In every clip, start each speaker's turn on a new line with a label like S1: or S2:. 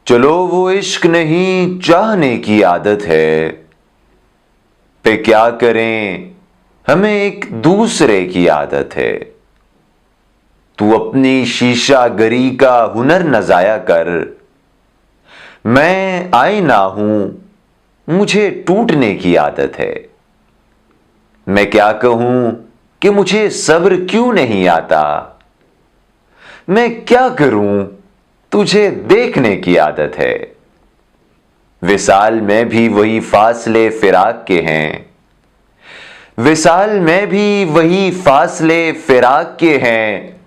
S1: चलो वो इश्क नहीं चाहने की आदत है, पे क्या करें हमें एक दूसरे की आदत है। तू अपनी शीशा गरी का हुनर न जाया कर, मैं आईना हूं मुझे टूटने की आदत है। मैं क्या कहूं कि मुझे सब्र क्यों नहीं आता, मैं क्या करूं तुझे देखने की आदत है। विसाल में भी वही फासले फिराक के हैं, विसाल में भी वही फासले फिराक के हैं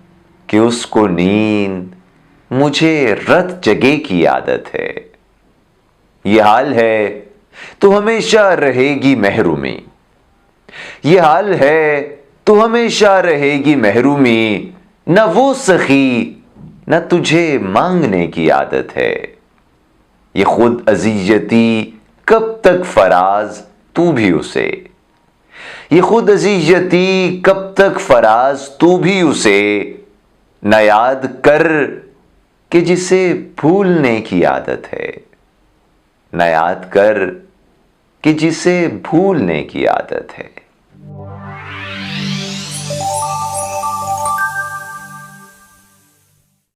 S1: कि उसको नींद मुझे रत जगे की आदत है। ये हाल है तो हमेशा रहेगी महरूमी, ये हाल है तो हमेशा रहेगी महरूमी। न वो सखी न तुझे मांगने की आदत है। ये खुद अज़ियती कब तक फराज तू भी उसे, ये खुद अज़ियती कब तक फराज तू भी उसे। न याद कर कि जिसे भूलने की आदत है, न याद कर कि जिसे भूलने की आदत है।